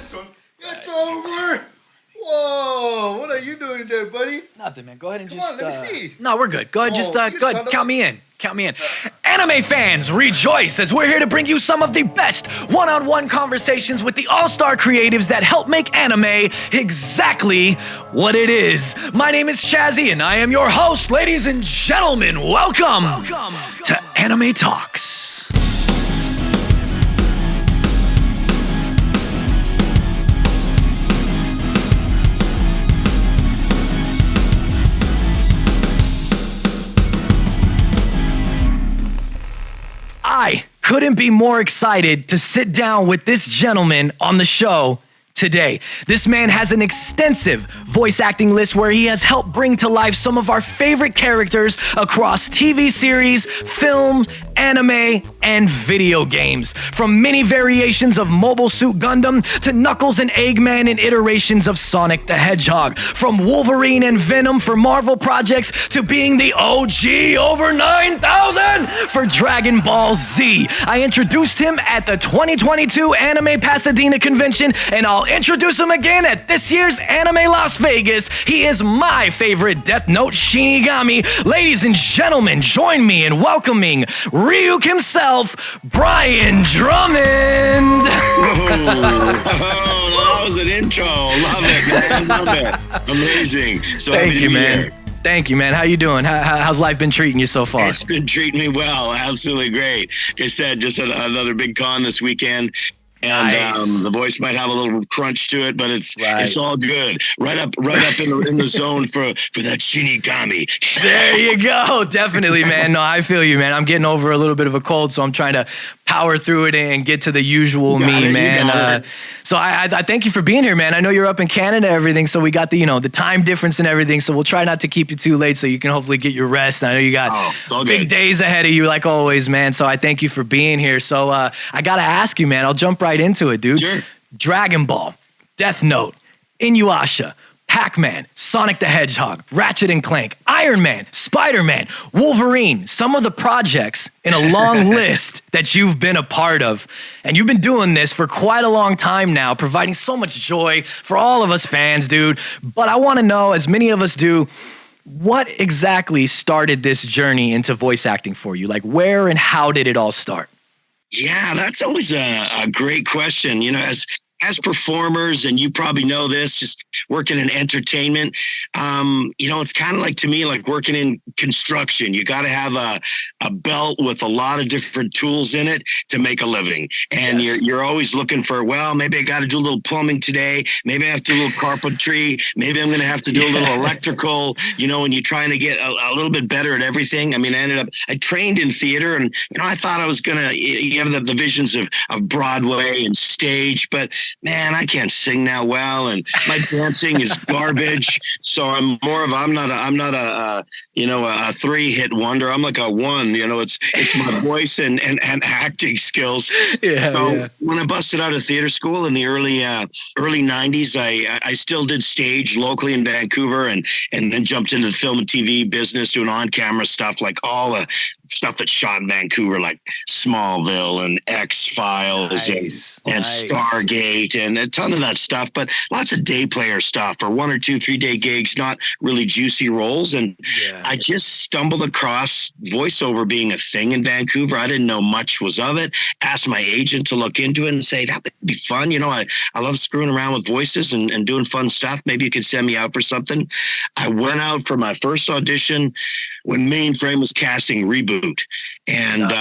this one. It's over. Whoa, what are you doing there, buddy? Nothing, man. Go ahead and Come just... on, let me see. No, we're good. Go ahead, Oh, go ahead. Count me in. Anime fans, rejoice as we're here to bring you some of the best one-on-one conversations with the all-star creatives that help make anime exactly what it is. My name is Chazzy, and I am your host. Ladies and gentlemen, welcome to Anime Talks. I couldn't be more excited to sit down with this gentleman on the show today. This man has an extensive voice acting list where he has helped bring to life some of our favorite characters across TV series, films, anime, and video games. From many variations of Mobile Suit Gundam to Knuckles and Eggman and iterations of Sonic the Hedgehog. From Wolverine and Venom for Marvel projects to being the OG over 9,000 for Dragon Ball Z. I introduced him at the 2022 Anime Pasadena Convention, and I'll introduce him again at this year's Anime Las Vegas. He is my favorite Death Note Shinigami. Ladies and gentlemen, join me in welcoming Ryuk himself, Brian Drummond. That was an intro. Love it, man. Love it. Amazing. So Thank you, man. Here. Thank you, man. How you doing? How's life been treating you so far? It's been treating me well. Absolutely great. Like I said, just another big con this weekend. And nice. The voice might have a little crunch to it, but it's all good. Right up in the zone for that Shinigami. There you go. Definitely, man. No, I feel you, man. I'm getting over a little bit of a cold, so I'm trying to power through it and get to the usual me, man. So I thank you for being here, man. I know you're up in Canada and everything, so we got the time difference and everything, so we'll try not to keep you too late so you can hopefully get your rest. I know you got big days ahead of you like always, man, so I thank you for being here. So I got to ask you, man. I'll jump right into it, dude. Sure. Dragon Ball, Death Note, Inuyasha, Pac-Man, Sonic the Hedgehog, Ratchet and Clank, Iron Man, Spider-Man, Wolverine, some of the projects in a long list that you've been a part of. And you've been doing this for quite a long time now, providing so much joy for all of us fans, dude. But I want to know, as many of us do, what exactly started this journey into voice acting for you? Like, where and how did it all start? Yeah, that's always a great question. As performers, and you probably know this, just working in entertainment, it's kind of like, to me, like working in construction. You got to have a belt with a lot of different tools in it to make a living. And you're always looking for, well, maybe I got to do a little plumbing today. Maybe I have to do a little carpentry. Maybe I'm going to have to do a little electrical, and you're trying to get a little bit better at everything. I mean, I trained in theater, and, I thought I was going to, you have the visions of Broadway and stage, but man, I can't sing that well, and my dancing is garbage. So I'm not a 3-hit wonder. I'm like a 1. It's my voice and acting skills. When I busted out of theater school in the early 90s, I still did stage locally in Vancouver, and then jumped into the film and TV business, doing on-camera stuff, like all the stuff that's shot in Vancouver, like Smallville and X-Files and Stargate and a ton of that stuff, but lots of day player stuff or 1 or 2 3-day gigs, not really juicy roles. And I just stumbled across voiceover being a thing in Vancouver. I didn't know much was of it. Asked my agent to look into it and say, that would be fun. I love screwing around with voices and doing fun stuff. Maybe you could send me out for something. I went out for my first audition when Mainframe was casting Reboot, and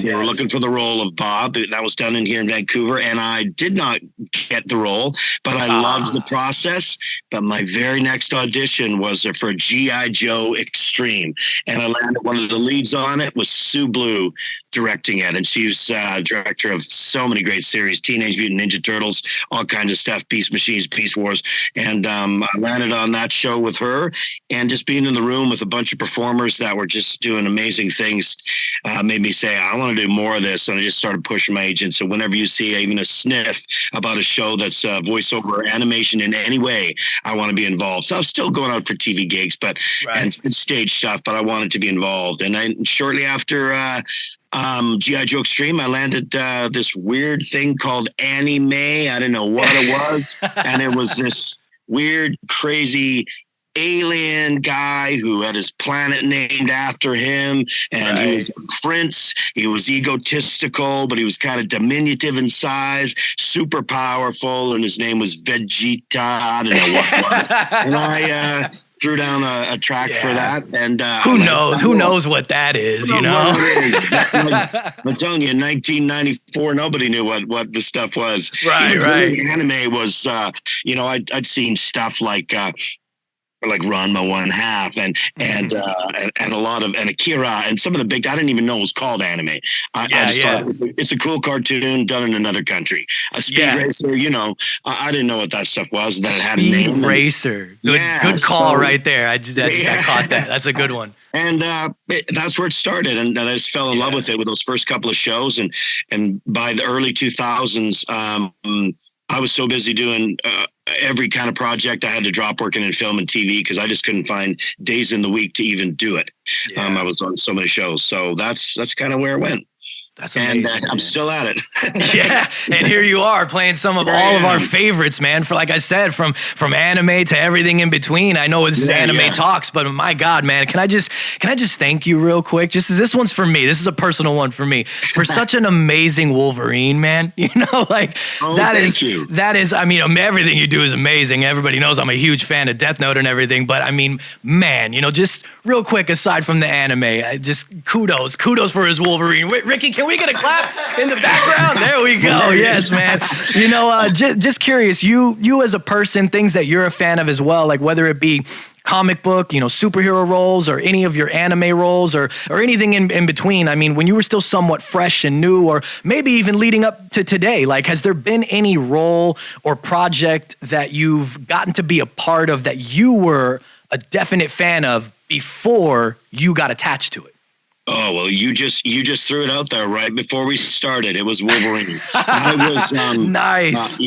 they were looking for the role of Bob. That was done here in Vancouver, and I did not get the role, but I loved the process. But my very next audition was for G.I. Joe Extreme, and I landed one of the leads on it was Sue Blue directing it, and she's director of so many great series, Teenage Mutant Ninja Turtles, all kinds of stuff, Beast Machines, Beast Wars, and I landed on that show with her, and just being in the room with a bunch of performers that were just doing amazing things made me say, I want to do more of this, and I just started pushing my agent. So whenever you see even a sniff about a show that's voiceover or animation in any way, I want to be involved. So I was still going out for TV gigs, but and stage stuff, but I wanted to be involved. And shortly after G.I. Joe Extreme. I landed this weird thing called anime. I didn't know what it was. And it was this weird, crazy alien guy who had his planet named after him. And he was a prince. He was egotistical, but he was kind of diminutive in size, super powerful. And his name was Vegeta. I don't know what it was. And I threw down a track for that. And who knows what that is, you know? I'm telling you, in 1994, nobody knew what this stuff was. Right. Anime was, I'd seen stuff like Ranma 1/2 and a lot of Akira and some of the big, I didn't even know it was called anime. I just thought it's a cool cartoon done in another country. A Speed Racer, I didn't know what that stuff was. That it had a name. Speed Racer. Good call right there. I caught that. That's a good one. And that's where it started. And I just fell in love with it with those first couple of shows. And by the early 2000s, I was so busy doing every kind of project. I had to drop working in film and TV because I just couldn't find days in the week to even do it. I was on so many shows. So that's kind of where it went. That's amazing. And I'm still at it. And here you are playing some of all of our favorites, man. For like I said, from anime to everything in between. I know this is anime talks, but my God, man, can I just thank you real quick? Just as this one's for me. This is a personal one for me. For such an amazing Wolverine, man. Thank you. That is, I mean, everything you do is amazing. Everybody knows I'm a huge fan of Death Note and everything. But I mean, man, just real quick, aside from the anime, just kudos for his Wolverine. Ricky, can we get a clap in the background? There we go. Yes, man. Just curious, you as a person, things that you're a fan of as well, like whether it be comic book, superhero roles or any of your anime roles or anything in between. I mean, when you were still somewhat fresh and new, or maybe even leading up to today, like, has there been any role or project that you've gotten to be a part of that you were a definite fan of before you got attached to it? Oh, well, you just threw it out there right before we started. It was Wolverine. I was nice.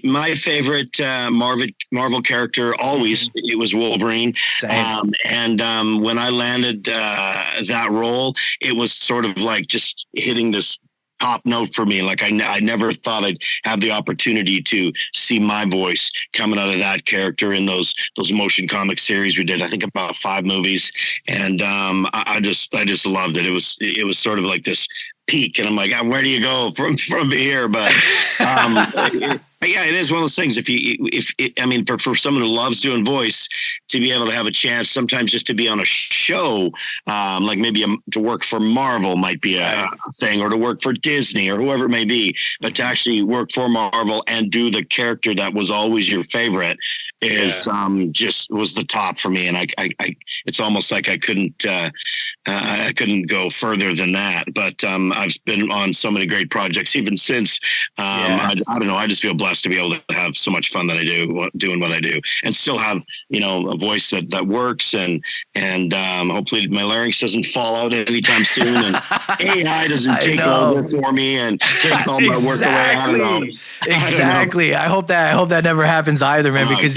My favorite Marvel character always it was Wolverine. And when I landed that role, it was sort of like just hitting this top note for me. Like I never thought I'd have the opportunity to see my voice coming out of that character in those motion comic series we did. I think about 5 movies, and I just loved it. It was sort of like this peak, and I'm like, where do you go from here? But it is one of those things. For someone who loves doing voice, to be able to have a chance, sometimes just to be on a show, like maybe to work for Marvel might be a thing, or to work for Disney or whoever it may be, but to actually work for Marvel and do the character that was always your favorite is just was the top for me. And I it's almost like I couldn't go further than that. But I've been on so many great projects even since. I don't know. I just feel blessed to be able to have so much fun that I do doing what I do, and still have a voice that works, and hopefully my larynx doesn't fall out anytime soon, and AI doesn't take over for me and take all my work away. I don't know. Exactly. I hope that never happens either, man, because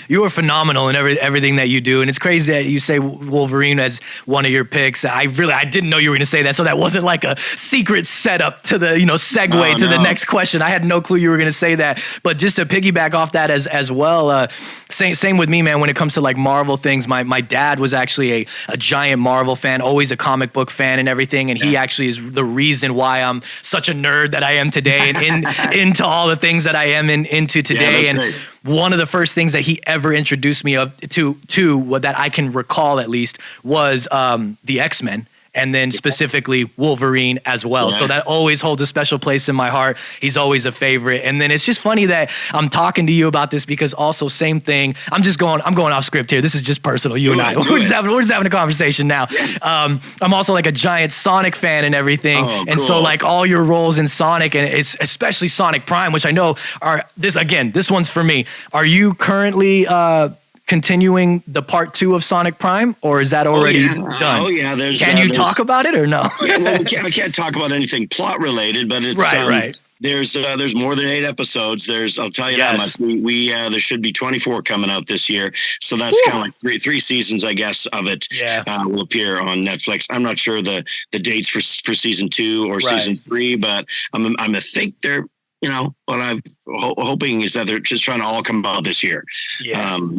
you are phenomenal in everything that you do. And it's crazy that you say Wolverine as one of your picks. I didn't know you were going to say that. So that wasn't like a secret setup to the, segue to the next question. I had no clue you were going to say that. But just to piggyback off that as well, same with me, man, when it comes to like Marvel things. My dad was actually a giant Marvel fan, always a comic book fan and everything. And he actually is the reason why I'm such a nerd that I am today and into all the things that I am into today. And great. One of the first things that he ever introduced me to what that I can recall at least was the X-Men. And then specifically Wolverine as well. Yeah. So that always holds a special place in my heart. He's always a favorite. And then it's just funny that I'm talking to you about this because also same thing. I'm going off script here. This is just personal. You and I. We're just having a conversation now. I'm also like a giant Sonic fan and everything. Oh, and cool. So like all your roles in Sonic, and it's especially Sonic Prime, which I know are this one's for me. Are you currently continuing the part 2 of Sonic Prime, or is that already done? Oh yeah, Can you talk about it or no? I can't talk about anything plot related, but it's right. There's more than 8 episodes. I'll tell you that much. We there should be 24 coming out this year. So that's kind of like three seasons, I guess, of it. Will appear on Netflix. I'm not sure the dates for season 2 or season 3, but I think they're, what I'm hoping is that they're just trying to all come out this year. So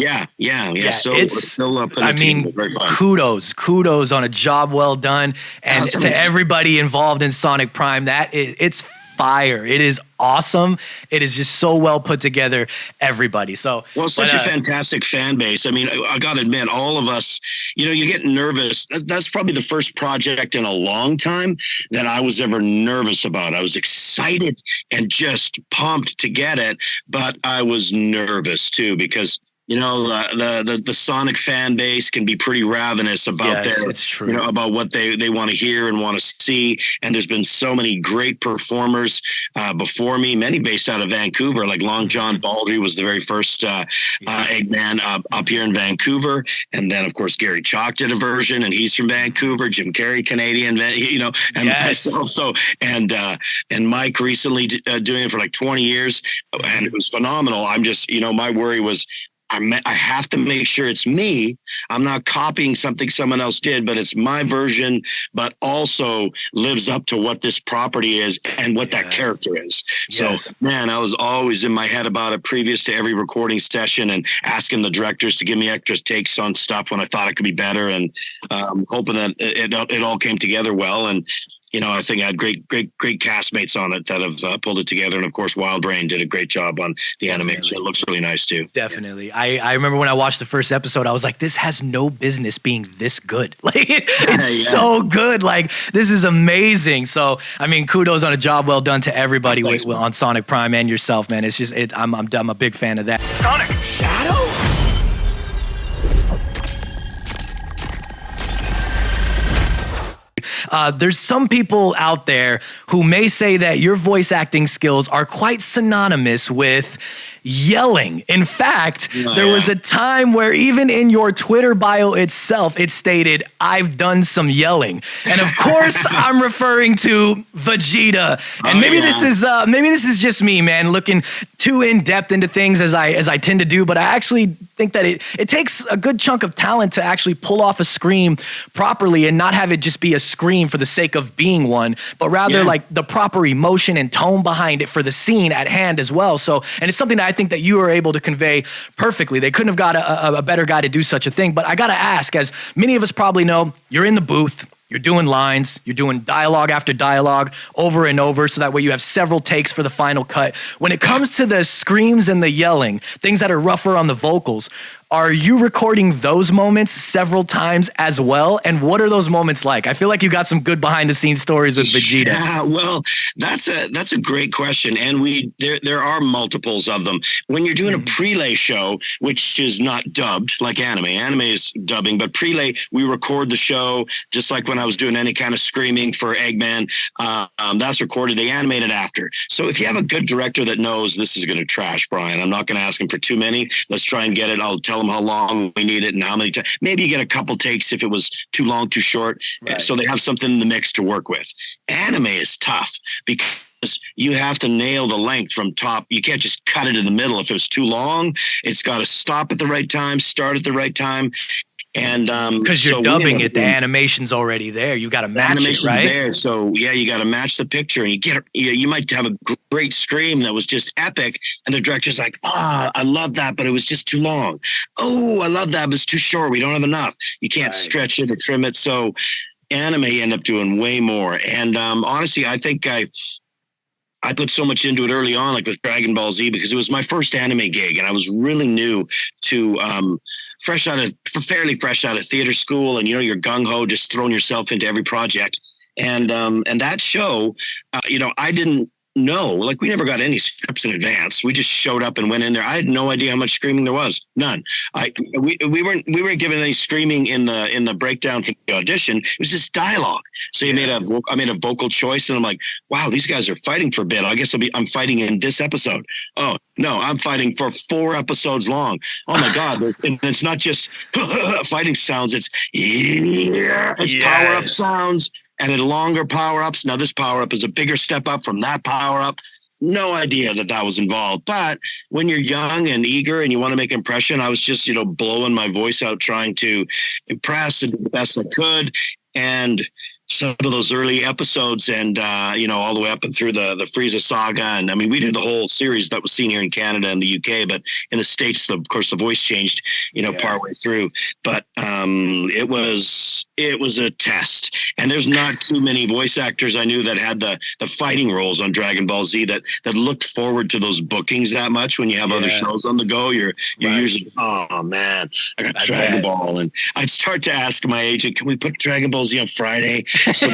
kudos on a job well done, and to everybody involved in Sonic Prime. It's fire. It is awesome. It is just so well put together, everybody. Such a fantastic fan base. I mean, I got to admit, all of us, you get nervous. That's probably the first project in a long time that I was ever nervous about. I was excited and just pumped to get it, but I was nervous too, because the Sonic fan base can be pretty ravenous about about what they want to hear and want to see. And there's been so many great performers before me, many based out of Vancouver, like Long John Baldry was the very first Eggman up here in Vancouver. And then, of course, Gary Chalk did a version, and he's from Vancouver. Jim Carrey, Canadian, and myself. So, and Mike recently doing it for like 20 years, and it was phenomenal. I'm just, my worry was, I have to make sure it's me. I'm not copying something someone else did, but it's my version, but also lives up to what this property is and what that character is. So, man, I was always in my head about it previous to every recording session, and asking the directors to give me extra takes on stuff when I thought it could be better, and hoping that it all came together well. And I think I had great castmates on it that have pulled it together. And of course, Wild Brain did a great job on the animation. It looks really nice too. Definitely. I remember when I watched the first episode, I was like, this has no business being this good. Like, it's so good. Like, this is amazing. So, I mean, kudos on a job well done to everybody on Sonic Prime and yourself, man. It's just, I'm a big fan of that. Sonic Shadow? There's some people out there who may say that your voice acting skills are quite synonymous with yelling. In fact, there was a time where even in your Twitter bio itself, it stated, "I've done some yelling." And of course, I'm referring to Vegeta. And maybe this is just me, man, looking too in depth into things as I tend to do. But I actually think that it takes a good chunk of talent to actually pull off a scream properly and not have it just be a scream for the sake of being one, but rather like the proper emotion and tone behind it for the scene at hand as well. So, and it's something that I think that you are able to convey perfectly. They couldn't have got a better guy to do such a thing. But I got to ask, as many of us probably know, you're in the booth, you're doing lines, you're doing dialogue after dialogue over and over, so that way you have several takes for the final cut. When it comes to the screams and the yelling, things that are rougher on the vocals, are you recording those moments several times as well? And what are those moments like? I feel like you got some good behind the scenes stories with Vegeta. Yeah, well, that's a great question. And there are multiples of them. When you're doing a prelay show, which is not dubbed like anime is dubbing, but prelay, we record the show just like when I was doing any kind of screaming for Eggman. That's recorded, they animate it after. So if you have a good director that knows this is going to trash Brian, I'm not going to ask him for too many. Let's try and get it. I'll tell them how long we need it and how many times. Maybe you get a couple takes if it was too long, too short. Right. So they have something in the mix to work with. Anime is tough because you have to nail the length from top. You can't just cut it in the middle. If it's too long, it's got to stop at the right time, start at the right time. And because you're dubbing it, the animation's already there. You got to match it, right? There, so yeah, you got to match the picture, and you might have a great scream that was just epic, and the director's like, I love that, but it was just too long. Oh, I love that, but it's too short. We don't have enough. You can't stretch it or trim it. So anime end up doing way more. And honestly, I think I put so much into it early on, like with Dragon Ball Z, because it was my first anime gig, and I was really new to fairly fresh out of theater school, and you're gung-ho, just throwing yourself into every project. And that show, I didn't know, like, we never got any scripts in advance. We just showed up and went in there. I had no idea how much screaming there was. None. We weren't given any screaming in the breakdown for the audition. It was just dialogue. So I made a vocal choice, and I'm like, wow, these guys are fighting for a bit. I guess I'm fighting in this episode. Oh no, I'm fighting for 4 episodes long. Oh my God. And it's not just fighting sounds. It's power up sounds. And then longer power-ups. Now this power-up is a bigger step up from that power-up. no idea that was involved. But when you're young and eager and you want to make an impression, I was just, blowing my voice out, trying to impress and do the best I could. And some of those early episodes and, all the way up and through the Frieza saga. And I mean, we did the whole series that was seen here in Canada and the UK, but in the States, of course, the voice changed, partway through. But it was a test. And there's not too many voice actors I knew that had the fighting roles on Dragon Ball Z that looked forward to those bookings that much. When you have other shows on the go, you're usually, oh man, I got Dragon Ball. And I'd start to ask my agent, can we put Dragon Ball Z on Friday? So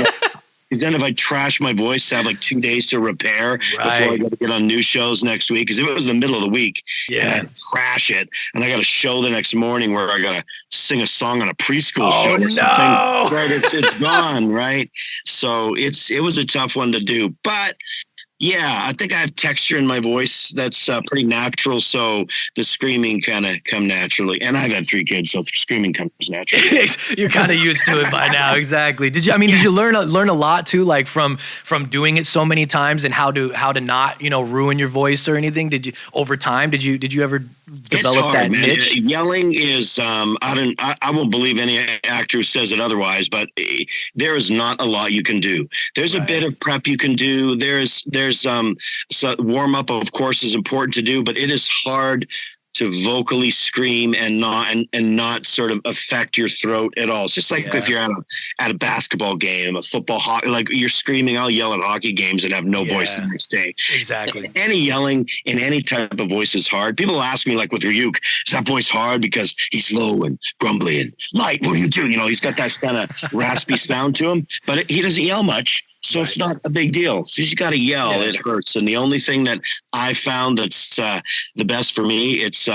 because then if I trash my voice, I have like 2 days to repair before I got to get on new shows next week. Because if it was the middle of the week and I trash it and I got a show the next morning where I got to sing a song on a preschool show or something, right? It's gone, right? So it was a tough one to do, but yeah, I think I have texture in my voice that's pretty natural. So the screaming kind of come naturally. And I've had 3 kids, so screaming comes naturally. You're kind of used to it by now. Exactly. Did you learn a lot too, like from doing it so many times and how to not, ruin your voice or anything? Did you over time, did you ever develop that niche? Yelling is, I won't believe any actor who says it otherwise, but there is not a lot you can do. There's a bit of prep you can do. There's so warm up, of course, is important to do, but it is hard to vocally scream and not sort of affect your throat at all. It's just like if you're at a basketball game, a football, hockey, like you're screaming. I'll yell at hockey games and have no voice the next day. Exactly. Any yelling in any type of voice is hard. People ask me, like with Ryuk, is that voice hard because he's low and grumbly and light? What do you do? He's got that kind of raspy sound to him, but he doesn't yell much. So it's not a big deal. So you got to yell. Yeah. It hurts. And the only thing that I found that's the best for me, it's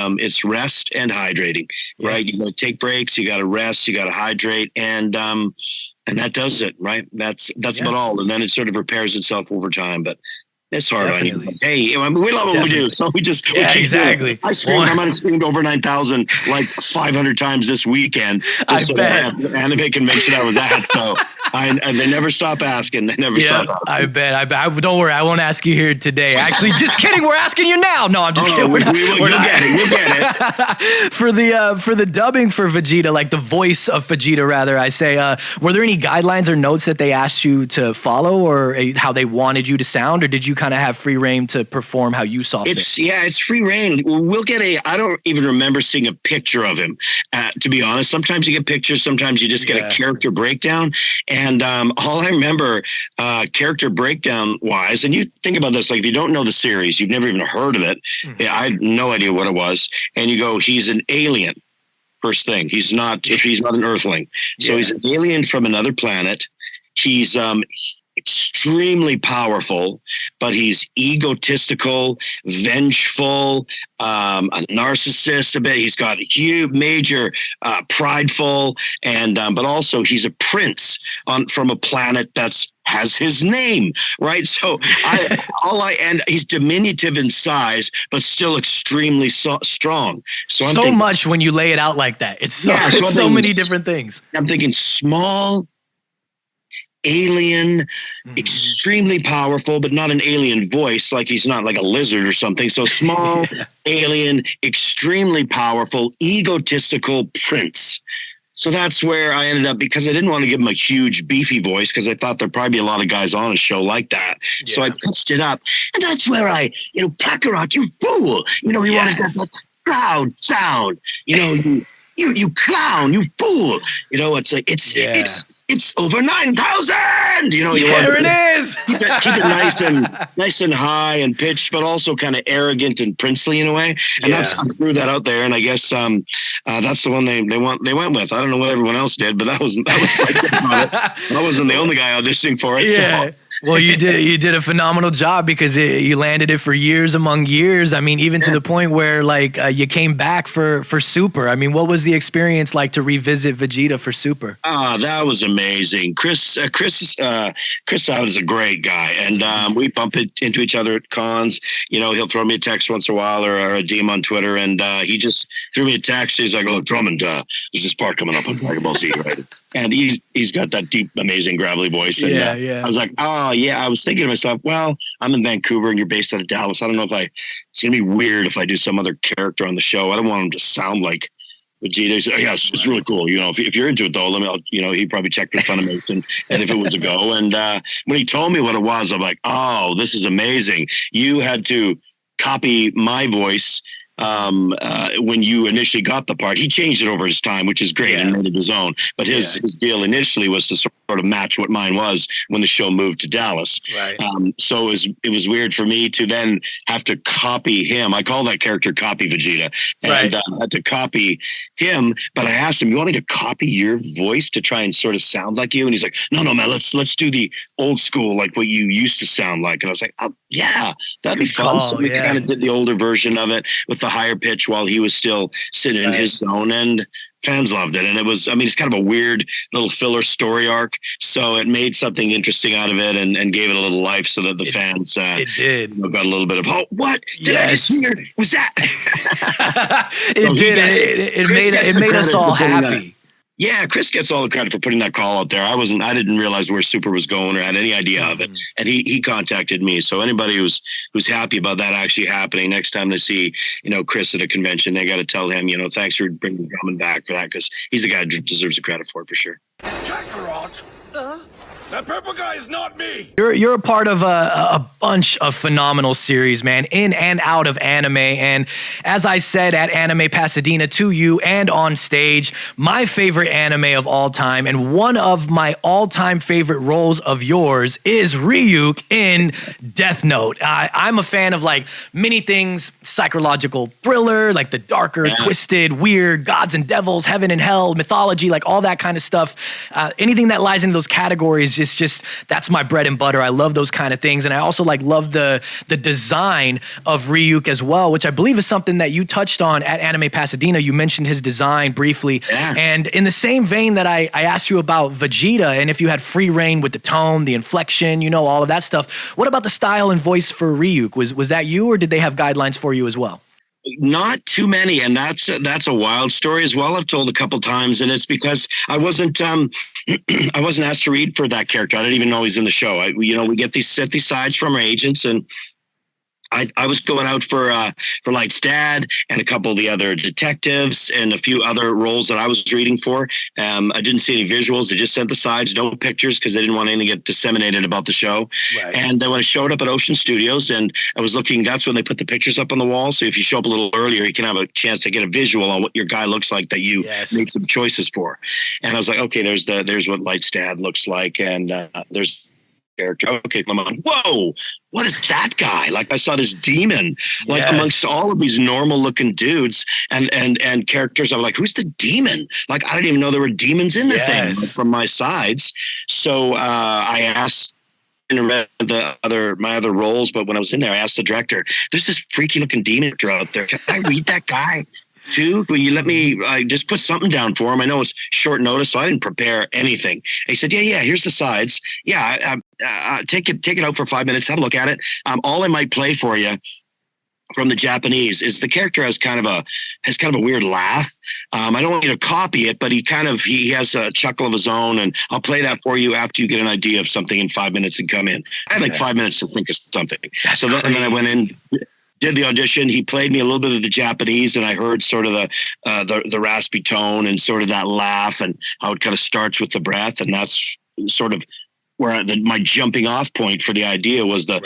rest and hydrating, right? You got to take breaks. You got to rest. You got to hydrate. And that does it, right? That's about all. And then it sort of repairs itself over time. But it's hard on you. Hey, we love what we do. So we keep exactly. I might have screamed over 9,000 like 500 times this weekend. I bet. Anime convention I was at. So they never stop asking. They never stop asking. I bet. Don't worry. I won't ask you here today. Actually, just kidding. We're asking you now. No, I'm just kidding. You'll get it. For the dubbing for Vegeta, like the voice of Vegeta, rather, I say, were there any guidelines or notes that they asked you to follow or how they wanted you to sound, or did you kind of have free reign to perform how you saw fit? It's free reign. We'll get I don't even remember seeing a picture of him, to be honest. Sometimes you get pictures, sometimes you just get a character breakdown. And all I remember character breakdown wise, and you think about this, like if you don't know the series, you've never even heard of it. I had no idea what it was. And you go, he's an alien. First thing, he's not an earthling. So he's an alien from another planet. He's extremely powerful, but he's egotistical, vengeful, a narcissist a bit. He's got huge, major, prideful, and but also he's a prince from a planet has his name, right? So and he's diminutive in size, but still extremely strong. So much when you lay it out like that. It's so many different things. I'm thinking small, alien, extremely powerful, but not an alien voice, like he's not like a lizard or something. So small, alien, extremely powerful, egotistical prince. So that's where I ended up, because I didn't want to give him a huge beefy voice, because I thought there'd probably be a lot of guys on a show like that. Yeah. So I pitched it up, and that's where Kakarot, you fool, he wanted that proud sound, you clown, you fool, it's like, it's over 9,000. There it is. Keep it nice and high and pitched, but also kind of arrogant and princely in a way. And I threw that out there, and I guess that's the one they went with. I don't know what everyone else did, but that was my take on it. I wasn't the only guy auditioning for it. Yeah. So. Well, you did a phenomenal job, because you landed it for years among years. I mean, even to the point where you came back for Super. I mean, what was the experience like to revisit Vegeta for Super? That was amazing. Chris Sabat is a great guy, and we bump into each other at cons. He'll throw me a text once in a while or a DM on Twitter, and he just threw me a text. He's like, "Oh, Drummond, there's this part coming up on Dragon Ball Z, right? And he's got that deep, amazing, gravelly voice. And I was like, oh, yeah. I was thinking to myself, well, I'm in Vancouver and you're based out of Dallas. I don't know if it's going to be weird if I do some other character on the show. I don't want him to sound like Vegeta. He said, yeah, it's really cool. You know, if you're into it, though, he probably checked with Funimation and if it was a go. And when he told me what it was, I'm like, oh, this is amazing. You had to copy my voice when you initially got the part. He changed it over his time, which is great, and made it his own. But his deal initially was to sort of match what mine was when the show moved to Dallas. Right. So it was weird for me to then have to copy him. I call that character Copy Vegeta, and I had to copy him. But I asked him, "You want me to copy your voice to try and sort of sound like you?" And he's like, "No, man, let's do the old school, like what you used to sound like." And I was like, "Oh yeah, that'd be fun." So we kind of did the older version of it with the higher pitch while he was still sitting in his zone, and fans loved it. And it was, I mean, it's kind of a weird little filler story arc, so it made something interesting out of it and gave it a little life so that the fans got a little bit of, oh, what did I just hear? Was that? It made us all happy. Yeah, Chris gets all the credit for putting that call out there. I didn't realize where Super was going or had any idea of it. And he contacted me. So anybody who's happy about that actually happening, next time they see, Chris at a convention, they got to tell him, thanks for bringing Drummond back for that, because he's the guy who deserves the credit for sure. That purple guy is not me. You're a part of a bunch of phenomenal series, man, in and out of anime. And as I said at Anime Pasadena to you and on stage, my favorite anime of all time and one of my all-time favorite roles of yours is Ryuk in Death Note. I'm a fan of like many things, psychological thriller, like the darker, twisted, weird, gods and devils, heaven and hell, mythology, like all that kind of stuff. Anything that lies into those categories, just that's my bread and butter. I love those kind of things. And I also love the design of Ryuk as well, which I believe is something that you touched on at Anime Pasadena. You mentioned his design briefly. Yeah. And in the same vein that I asked you about Vegeta, and if you had free reign with the tone, the inflection, all of that stuff, what about the style and voice for Ryuk? Was that you, or did they have guidelines for you as well? Not too many, and that's a wild story as well. I've told a couple times, and it's because I wasn't asked to read for that character. I didn't even know he's in the show. We get these sides from our agents, and I was going out for Light's dad and a couple of the other detectives and a few other roles that I was reading for. I didn't see any visuals. They just sent the sides, no pictures, because they didn't want anything to get disseminated about the show. Right. And then when I showed up at Ocean Studios and I was looking, that's when they put the pictures up on the wall. So if you show up a little earlier, you can have a chance to get a visual on what your guy looks like that you make some choices for. And I was like, okay, there's what Light's dad looks like. And there's character. Okay, I'm on. Whoa, what is that guy? Like I saw this demon, amongst all of these normal looking dudes and characters. I'm like, who's the demon? Like I didn't even know there were demons in the thing from my sides. So I asked my other roles, but when I was in there, I asked the director, "There's this freaky looking demon out there. Can I read that guy too? Will you let me just put something down for him? I know it's short notice, so I didn't prepare anything." And he said, yeah, here's the sides. Yeah, take it out for 5 minutes, have a look at it. All I might play for you from the Japanese is the character has kind of a weird laugh. I don't want you to copy it, but he has a chuckle of his own, and I'll play that for you after you get an idea of something in 5 minutes and come in. I had 5 minutes to think of something. And then I went in, did the audition. He played me a little bit of the Japanese, and I heard sort of the raspy tone and sort of that laugh and how it kind of starts with the breath. And that's sort of where my jumping off point for the idea was where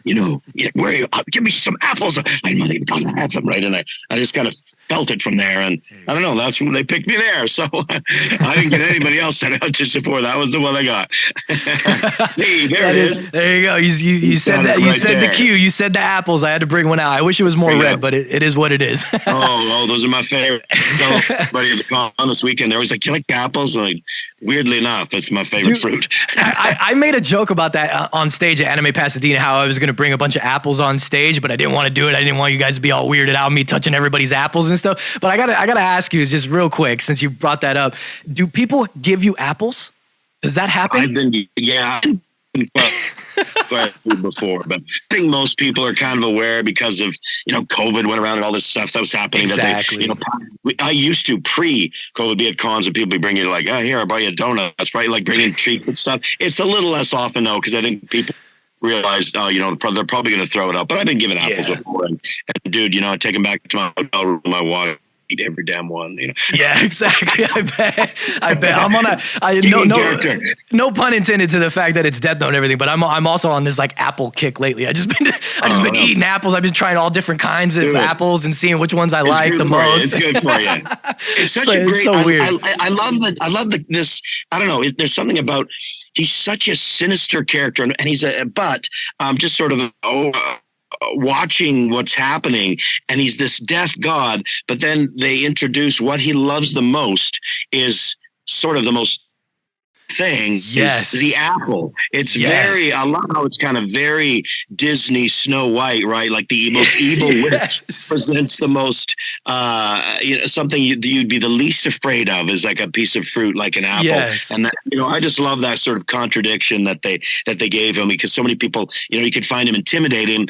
are you? Give me some apples. I'm not even going to have them, right? And I just kind of felt it from there, and I don't know, that's when they picked me there. So I didn't get anybody else that auditioned for. That was the one I got. Hey, there it is. There you go. You said that. You said the cue. You said the apples. I had to bring one out. I wish it was more red, but it is what it is. oh, those are my favorite. So, everybody at the con this weekend, they're always like, "Do you like apples?" And like, weirdly enough, it's my favorite fruit. I made a joke about that on stage at Anime Pasadena, how I was going to bring a bunch of apples on stage, but I didn't want to do it. I didn't want you guys to be all weirded out, me touching everybody's apples and stuff. But I gotta ask you, just real quick, since you brought that up, do people give you apples? Does that happen? I've been quite before, but I think most people are kind of aware because of, COVID went around and all this stuff that was happening. Exactly. That I used to pre-COVID be at cons and people be bringing you like, oh, here, I'll buy you a donut. That's probably like bringing treats and stuff. It's a little less often though, because I think people realize, they're probably going to throw it out. But I've been given apples before, and dude, I take them back to my hotel room, I walk. Eat every damn one, Yeah, exactly. I bet. I'm on no pun intended to the fact that it's Death Note and everything, but I'm also on this like apple kick lately. I've just been eating apples. I've been trying all different kinds of apples and seeing which ones I like the most. It's good for you. It's such a great. It's so weird. I love this. I don't know. There's something about. He's such a sinister character, and he's just sort of watching what's happening, and he's this death god, but then they introduce what he loves the most is sort of the most thing. Yes, is the apple. It's very, I love how it's kind of very Disney Snow White, right? Like the most evil witch presents the most something you'd be the least afraid of is like a piece of fruit like an apple. And that, I just love that sort of contradiction that they gave him, because so many people, you could find him intimidating,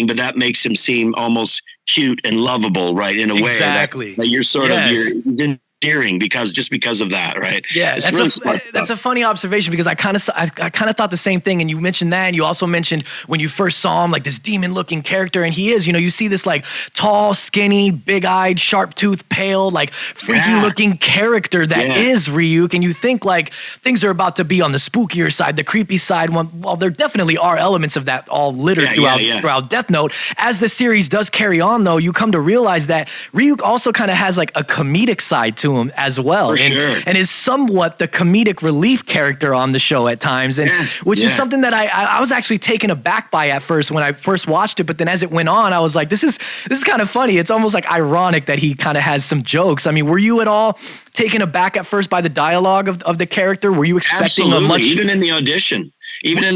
but that makes him seem almost cute and lovable, right? In a way that you're sort of you're endearing because of that, right? Yeah, that's a funny observation, because I kind of thought the same thing. And you mentioned that, and you also mentioned when you first saw him, like this demon-looking character, and he is, you see this like tall, skinny, big-eyed, sharp-toothed, pale, like freaky-looking character that is Ryuk, and you think like things are about to be on the spookier side, the creepy side. Well, there definitely are elements of that all littered throughout Death Note. As the series does carry on, though, you come to realize that Ryuk also kind of has like a comedic side to him as well, and is somewhat the comedic relief character on the show at times, and which is something that I was actually taken aback by at first when I first watched it, but then as it went on, I was like, this is kind of funny. It's almost like ironic that he kind of has some jokes. I mean, were you at all taken aback at first by the dialogue of the character? Were you expecting a much... Even in the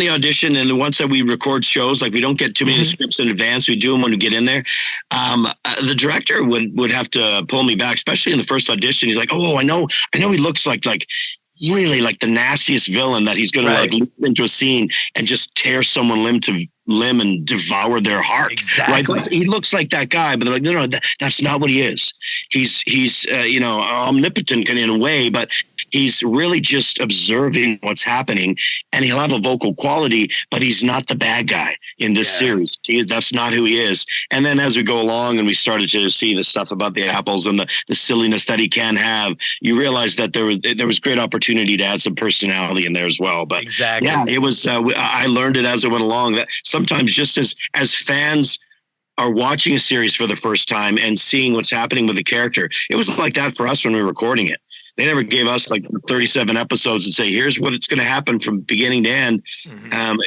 audition, and the ones that we record shows, like we don't get too many scripts in advance. We do them when we get in there. The director would have to pull me back, especially in the first audition. He's like, "Oh, I know he looks like really like the nastiest villain that he's going to like leap into a scene and just tear someone limb to limb and devour their heart." Exactly. Right? He looks like that guy, but they're like, no, that's not what he is. He's omnipotent in a way, but he's really just observing what's happening, and he'll have a vocal quality, but he's not the bad guy in this series. That's not who he is. And then as we go along and we started to see the stuff about the apples and the silliness that he can have, you realize that there was great opportunity to add some personality in there as well. But it was, I learned it as I went along, that sometimes just as fans are watching a series for the first time and seeing what's happening with the character, it was like that for us when we were recording it. They never gave us like 37 episodes and say, here's what it's going to happen from beginning to end.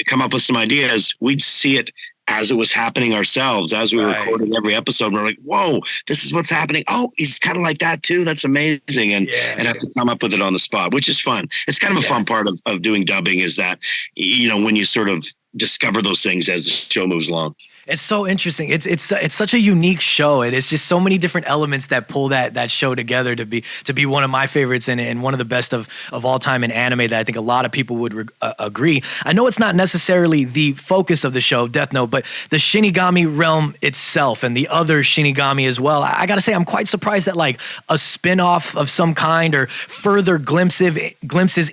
Come up with some ideas. We'd see it as it was happening ourselves, as we were recording every episode. We're like, whoa, this is what's happening. Oh, he's kind of like that too. That's amazing. And have to come up with it on the spot, which is fun. It's kind of a fun part of doing dubbing, is that, when you sort of discover those things as the show moves along. It's so interesting. It's such a unique show, and it's just so many different elements that pull that show together to be one of my favorites and one of the best of all time in anime that I think a lot of people would agree. I know it's not necessarily the focus of the show, Death Note, but the Shinigami Realm itself and the other Shinigami as well. I gotta say, I'm quite surprised that like a spin-off of some kind or further glimpses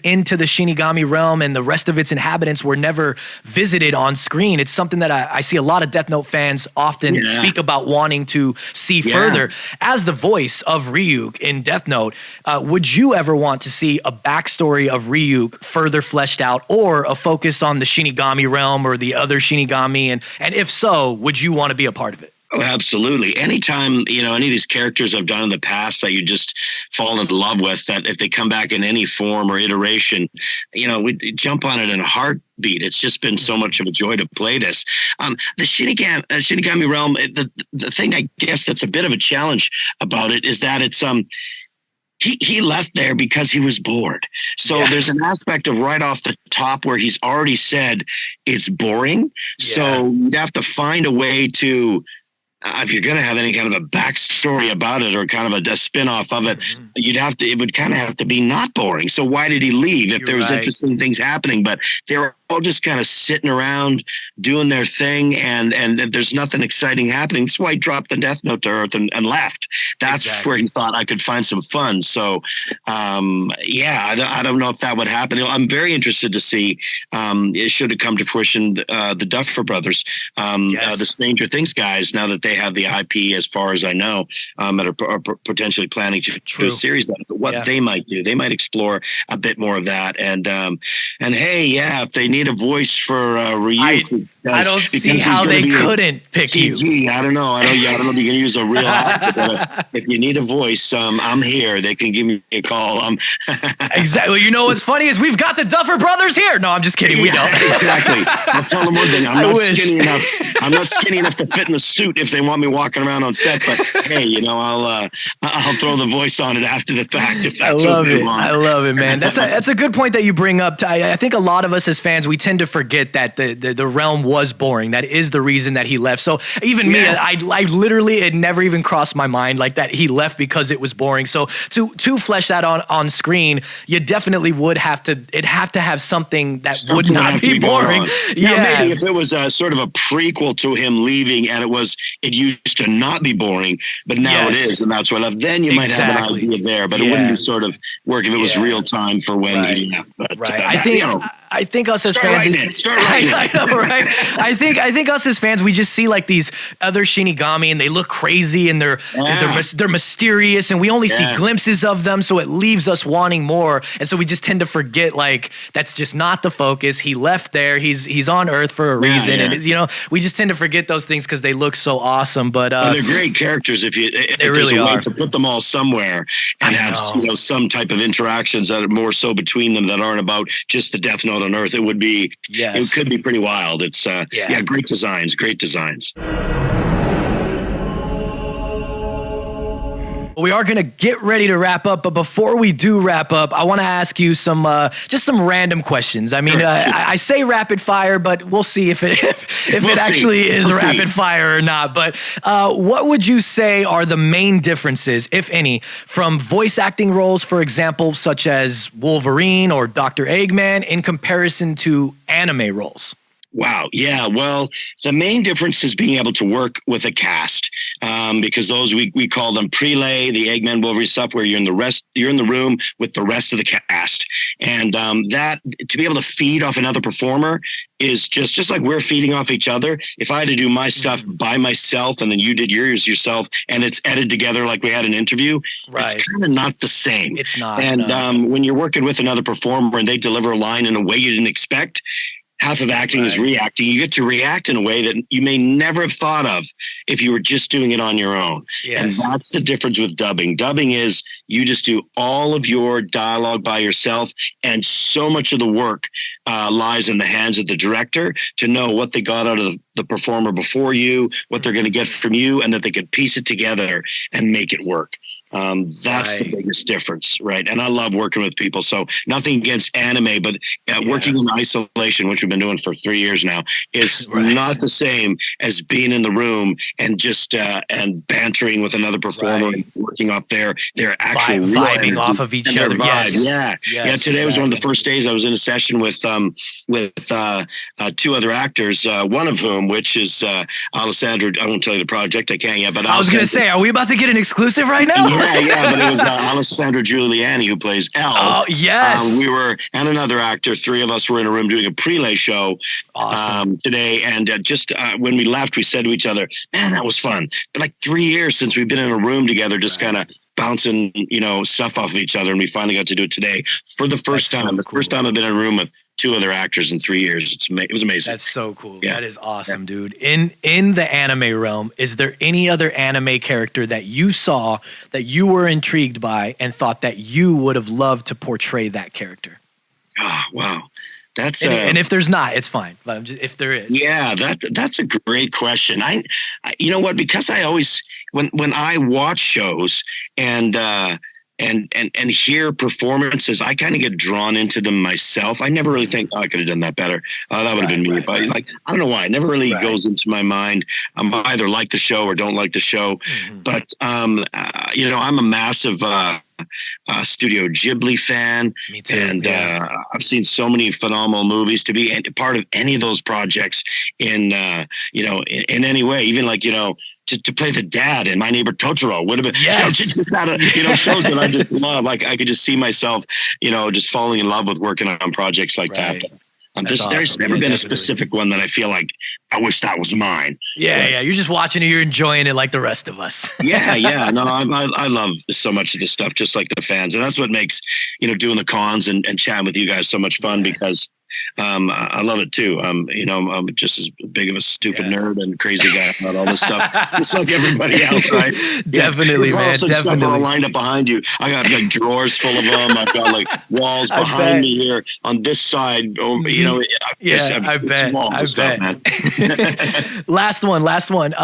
into the Shinigami Realm and the rest of its inhabitants were never visited on screen. It's something that I see a lot of Death Note fans often speak about wanting to see further. As the voice of Ryuk in Death Note, would you ever want to see a backstory of Ryuk further fleshed out, or a focus on the Shinigami Realm or the other Shinigami? And if so, would you want to be a part of it? Oh, absolutely. Anytime, any of these characters I've done in the past that you just fall in love with, that if they come back in any form or iteration, we jump on it in a heartbeat. It's just been so much of a joy to play this. The Shinigami Realm, the thing I guess that's a bit of a challenge about it is that it's he left there because he was bored. So there's an aspect of right off the top where he's already said it's boring. So you'd have to find a way to if you're going to have any kind of a backstory about it or kind of a spin-off of it, it would kind of have to be not boring. So why did he leave if there was interesting things happening? But they were all just kind of sitting around doing their thing, and there's nothing exciting happening. That's why he dropped the Death Note to Earth and left. That's where he thought I could find some fun. So, I don't know if that would happen. I'm very interested to see, it should have come to fruition, the Duffer Brothers, the Stranger Things guys, now that they have the IP, as far as I know, that are potentially planning to do a series on it. But what they might do, they might explore a bit more of that. And hey, if they need a voice for Ryuk, I don't see how they couldn't pick CG. you. I don't know. I don't know if you can use a real actor, but if you need a voice, I'm here. They can give me a call. Exactly. You know what's funny is we've got the Duffer Brothers here. No, I'm just kidding. We don't. Exactly. I'll tell them one thing. I'm not skinny enough to fit in the suit if they want me walking around on set. But hey, I'll throw the voice on it after the fact if that's what they want. I love it, man. That's a good point that you bring up. I think a lot of us as fans, we tend to forget that the realm was boring. That is the reason that he left. So even me, I literally, it never even crossed my mind like that he left because it was boring. So to flesh that on screen, you definitely would have to have something that would not be boring. Now, maybe if it was a sort of a prequel to him leaving and it used to not be boring, but now it is, and that's what I love, then you might have an idea there, but it wouldn't be sort of work if it was real time for when he left. But, I think us as fans, I know, right? I think us as fans, we just see like these other Shinigami, and they look crazy, and they're mysterious, and we only see glimpses of them, so it leaves us wanting more, and so we just tend to forget like that's just not the focus. He left there. He's on Earth for a reason, and we just tend to forget those things because they look so awesome. But they're great characters if there's a way to put them all somewhere and have some type of interactions that are more so between them that aren't about just the Death Note on Earth. It would be, it could be pretty wild. It's great designs. We are going to get ready to wrap up, but before we do wrap up, I want to ask you some random questions. I mean, I say rapid fire, but we'll see if it actually is rapid fire or not. But what would you say are the main differences, if any, from voice acting roles, for example, such as Wolverine or Dr. Eggman, in comparison to anime roles? Wow. Yeah. Well, the main difference is being able to work with a cast, because those we call them prelay, the Eggman Wolverine stuff, where you're in the room with the rest of the cast, and that to be able to feed off another performer is just like we're feeding off each other. If I had to do my stuff by myself and then you did yours yourself, and it's edited together like we had an interview, it's kind of not the same. It's not. And when you're working with another performer and they deliver a line in a way you didn't expect. Half of acting is reacting. You get to react in a way that you may never have thought of if you were just doing it on your own. Yes. And that's the difference with dubbing. Dubbing is you just do all of your dialogue by yourself, and so much of the work lies in the hands of the director to know what they got out of the performer before you, what they're going to get from you, and that they can piece it together and make it work. That's the biggest difference, right? And I love working with people. So nothing against anime, but working in isolation, which we've been doing for 3 years now, is not the same as being in the room and just and bantering with another performer and working off their actual vibing off of each other. Today was one of the first days I was in a session with two other actors. One of whom, which is Alessandro. I won't tell you the project. I can't yet. But I was going to say, are we about to get an exclusive right now? Yeah, but it was Alessandro Giuliani who plays L. Oh, yes. We were, and another actor, three of us were in a room doing a prelay show today. And when we left, we said to each other, man, that was fun. But like 3 years since we've been in a room together, just kind of bouncing, stuff off of each other. And we finally got to do it today for the first time. So the first time I've been in a room with two other actors in 3 years. It was amazing. That's so cool. Yeah. That is awesome, dude. In the anime realm, is there any other anime character that you saw that you were intrigued by and thought that you would have loved to portray that character? Oh, wow. That's and if there's not, it's fine. But if there is, that's a great question. I you know what? Because I always when I watch shows and and hear performances, I kind of get drawn into them myself. I never really think, oh, I could have done that better. That would have been me. But like, I don't know why. It never really goes into my mind. I either like the show or don't like the show. But you know, I'm a massive Studio Ghibli fan. Me too. And I've seen so many phenomenal movies. To be part of any of those projects in you know, in any way, even like, you know, to play the dad in My Neighbor Totoro would have been, yes. You know, just out of, you know, shows that I just love. Like I could just see myself, you know, just falling in love with working on projects like that. But That's awesome. There's never been a specific one that I feel like I wish that was mine. Yeah. You're just watching it, you're enjoying it like the rest of us. Yeah. No, I love so much of this stuff, just like the fans, and that's what makes, you know, doing the cons and chatting with you guys so much fun because. I love it too. You know, I'm just as big of a stupid nerd and crazy guy about all this stuff, just like everybody else, right? Definitely, man. Definitely. Stuff all lined up behind you. I got like drawers full of them. I've got like walls behind me here on this side. You know, I bet. Stuff, man. Last one.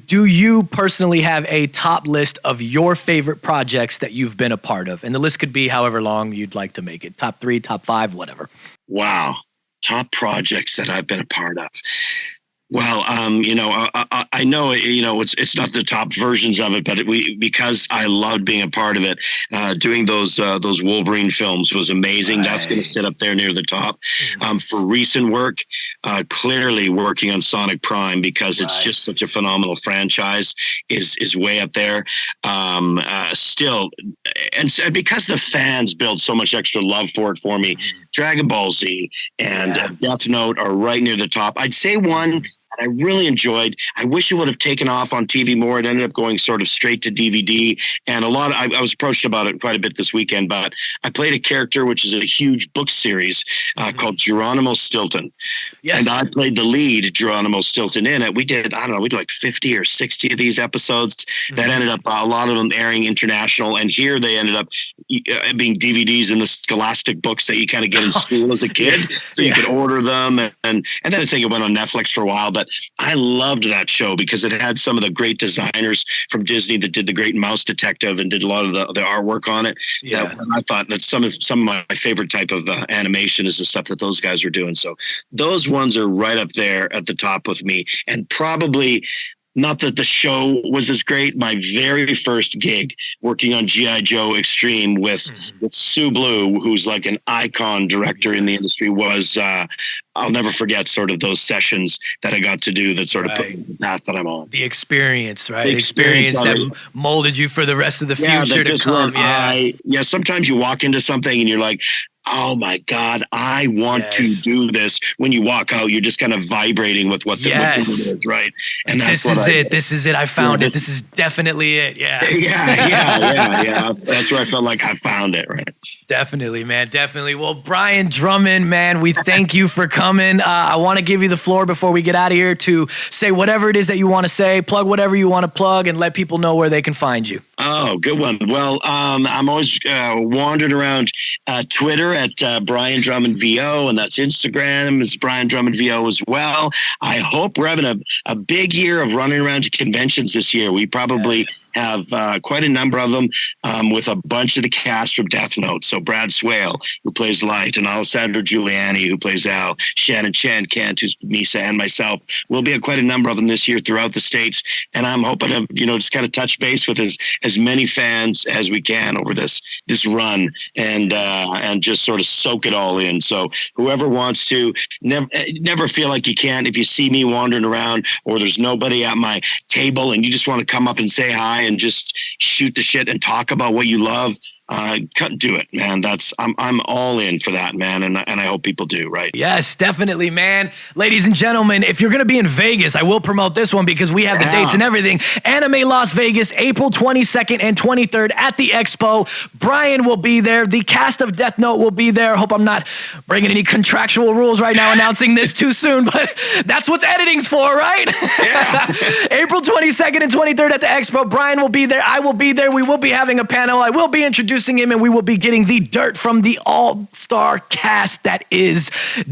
Do you personally have a top list of your favorite projects that you've been a part of? And the list could be however long you'd like to make it. Top 3, top 5, whatever. Wow. Top projects that I've been a part of. Well, you know, I know, you know, it's not the top versions of it, but because I loved being a part of it, doing those Wolverine films was amazing. Right. That's going to sit up there near the top. For recent work, clearly working on Sonic Prime because it's just such a phenomenal franchise is way up there. Still, and because the fans build so much extra love for it for me, Dragon Ball Z and Death Note are right near the top. I'd say one that I really enjoyed. I wish it would have taken off on TV more. It ended up going sort of straight to DVD. And I was approached about it quite a bit this weekend, but I played a character, which is a huge book series called Geronimo Stilton. Yes. And I played the lead, Geronimo Stilton, in it. We did like 50 or 60 of these episodes that ended up, a lot of them airing international. And here they ended up being DVDs in the Scholastic books that you kind of get in school as a kid. So you could order them. And then I think it went on Netflix for a while, but I loved that show because it had some of the great designers from Disney that did The Great Mouse Detective and did a lot of the artwork on it. Yeah. I thought that some of my favorite type of animation is the stuff that those guys were doing. So those ones are right up there at the top with me. And probably, not that the show was as great, my very first gig working on G.I. Joe Extreme with Sue Blue, who's like an icon director in the industry, was I'll never forget sort of those sessions that I got to do that sort of put me in the path that I'm on. The experience, right? The experience that molded you for the rest of the future to come. Sometimes you walk into something and you're like, oh my God, I want to do this. When you walk out, you're just kind of vibrating with what the movie is, right? And this is it. I found it. This is definitely it. Yeah. Yeah. That's where I felt like I found it, right? Definitely, man. Definitely. Well, Brian Drummond, man, we thank you for coming. I want to give you the floor before we get out of here to say whatever it is that you want to say, plug whatever you want to plug, and let people know where they can find you. Oh, good one. Well, I'm always wandering around Twitter at Brian Drummond VO, and that's Instagram is Brian Drummond VO as well. I hope we're having a big year of running around to conventions this year. We probably have quite a number of them with a bunch of the cast from Death Note. So Brad Swale, who plays Light, and Alessandro Giuliani, who plays Al, Shannon Chan Kent, who's Misa, and myself. We'll be at quite a number of them this year throughout the States. And I'm hoping to, just kind of touch base with as many fans as we can over this run and just sort of soak it all in. So whoever wants to, never feel like you can't. If you see me wandering around or there's nobody at my table and you just want to come up and say hi and just shoot the shit and talk about what you love, do it, man. I'm all in for that, man, and I hope people do, right? Yes, definitely, man. Ladies and gentlemen, if you're gonna be in Vegas, I will promote this one because we have the dates and everything. Anime Las Vegas, April 22nd and 23rd at the Expo. Brian will be there. The cast of Death Note will be there. Hope I'm not breaking any contractual rules right now announcing this too soon, but that's what editing's for, right? Yeah. April 22nd and 23rd at the Expo. Brian will be there. I will be there. We will be having a panel. I will be introducing him, and we will be getting the dirt from the all-star cast that is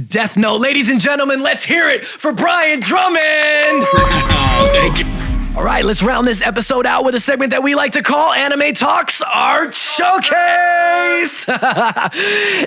Death Note. Ladies and gentlemen, let's hear it for Brian Drummond. Thank you. All right. right, let's round this episode out with a segment that we like to call Anime Talks Art Showcase.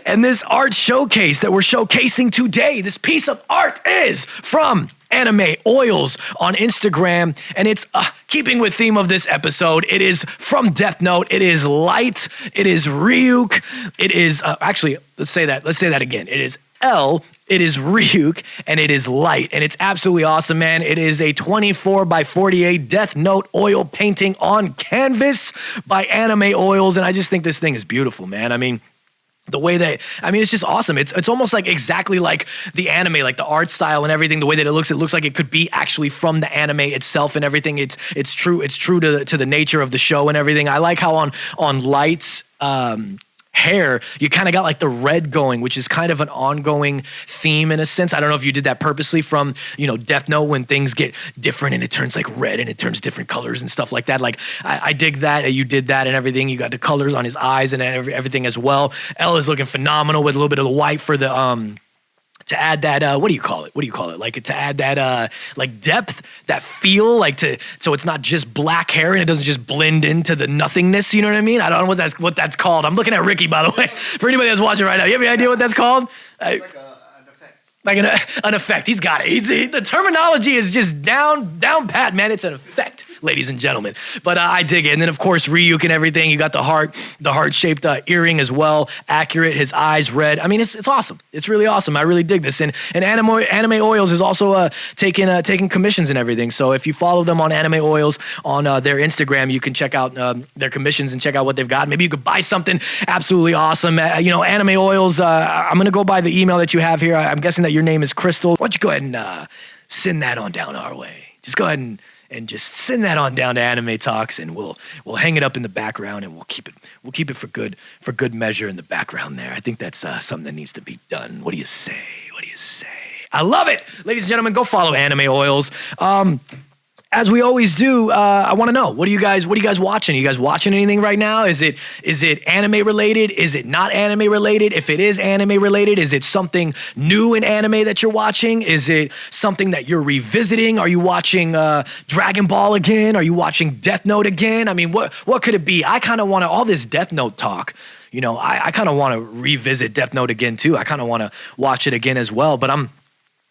And this art showcase that we're showcasing today, this piece of art is from Anime Oils on Instagram, and it's keeping with theme of this episode. It is from Death Note. It is light. It is Ryuk. It is actually, let's say that again. It is L. It is Ryuk, and it is light, and it's absolutely awesome, man. It is a 24x48 Death Note oil painting on canvas by Anime Oils, and I just think this thing is beautiful, man. I mean, the way that, it's just awesome. It's almost like exactly like the anime, like the art style and everything, the way that it looks like it could be actually from the anime itself and everything. It's true to the nature of the show and everything. I like how on Light's hair, you kind of got like the red going, which is kind of an ongoing theme in a sense. I don't know if you did that purposely from, Death Note, when things get different and it turns like red and it turns different colors and stuff like that. Like I dig that you did that and everything. You got the colors on his eyes and everything as well. L is looking phenomenal with a little bit of the white for the to add that, what do you call it? Like to add that, like depth, that feel, so it's not just black hair and it doesn't just blend into the nothingness. You know what I mean? I don't know what that's called. I'm looking at Ricky, by the way. For anybody that's watching right now, you have any idea what that's called? It's like an effect. Like an effect. He's got it. The terminology is just down pat, man. It's an effect, ladies and gentlemen. But I dig it. And then, of course, Ryuk and everything. You got the heart-shaped earring as well. Accurate. His eyes red. I mean, it's awesome. It's really awesome. I really dig this. And Anime Oils is also taking commissions and everything. So if you follow them on Anime Oils on their Instagram, you can check out their commissions and check out what they've got. Maybe you could buy something absolutely awesome. Anime Oils, I'm going to go by the email that you have here. I'm guessing that your name is Crystal. Why don't you go ahead and send that on down our way. Just go ahead and just send that on down to Anime Talks, and we'll hang it up in the background, and we'll keep it for good measure in the background there. I think that's something that needs to be done. What do you say? I love it, ladies and gentlemen. Go follow Anime Oils. As we always do, I want to know, what are you guys watching? Are you guys watching anything right now? Is it anime related? Is it not anime related? If it is anime related, is it something new in anime that you're watching? Is it something that you're revisiting? Are you watching Dragon Ball again? Are you watching Death Note again? I mean, what could it be? I kind of want to, all this Death Note talk, I kind of want to revisit Death Note again too. I kind of want to watch it again as well, but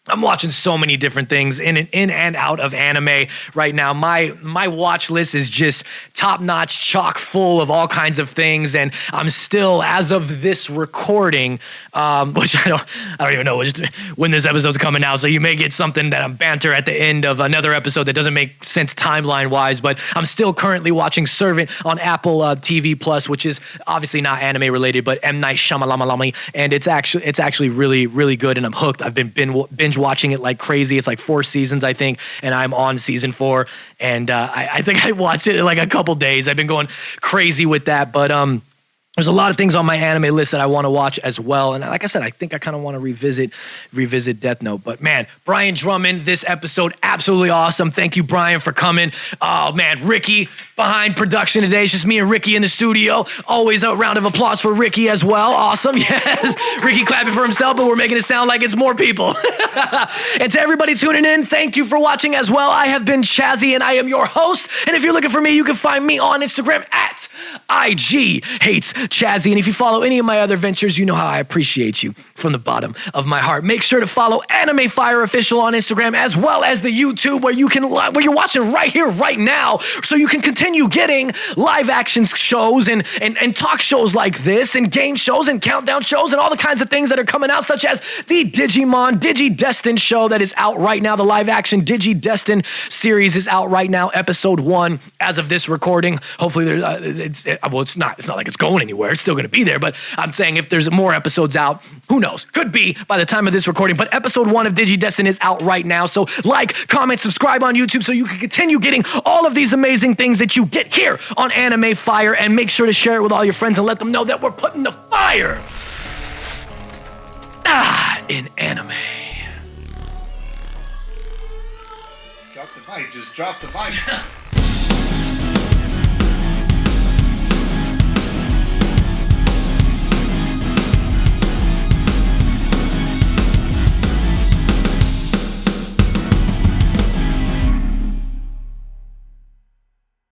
I'm watching so many different things in and out of anime right now. My watch list is just top-notch, chock full of all kinds of things, and I'm still, as of this recording, which I don't even know when this episode's coming out, so you may get something that I'm banter at the end of another episode that doesn't make sense timeline-wise, but I'm still currently watching Servant on Apple TV Plus, which is obviously not anime-related, but M. Night Shyamalan, and it's actually really, really good, and I'm hooked. I've been binge watching it like crazy. It's like 4 seasons, I think, and I'm on season 4. And I think I watched it in like a couple days. I've been going crazy with that, but there's a lot of things on my anime list that I want to watch as well. And like I said, I think I kind of want to revisit Death Note. But man, Brian Drummond, this episode, absolutely awesome. Thank you, Brian, for coming. Oh man, Ricky behind production today. It's just me and Ricky in the studio. Always a round of applause for Ricky as well. Awesome, yes. Ricky clapping for himself, but we're making it sound like it's more people. And to everybody tuning in, thank you for watching as well. I have been Chazzy, and I am your host. And if you're looking for me, you can find me on Instagram at IG Hates Chazzy. And if you follow any of my other ventures, you know how I appreciate you from the bottom of my heart. Make sure to follow Anime Fire Official on Instagram, as well as the YouTube where you're watching right here, right now, so you can continue getting live action shows and talk shows like this, and game shows and countdown shows and all the kinds of things that are coming out, such as the Digimon Digidestined show that is out right now. The live action Digidestined series is out right now, episode 1 as of this recording. Hopefully it's not like it's going anywhere. It's still going to be there, but I'm saying if there's more episodes out, who knows? Could be by the time of this recording, but episode 1 of Digidestined is out right now. So like, comment, subscribe on YouTube so you can continue getting all of these amazing things that you get here on Anime Fire, and make sure to share it with all your friends and let them know that we're putting the fire in anime. Drop the mic. Just drop the mic.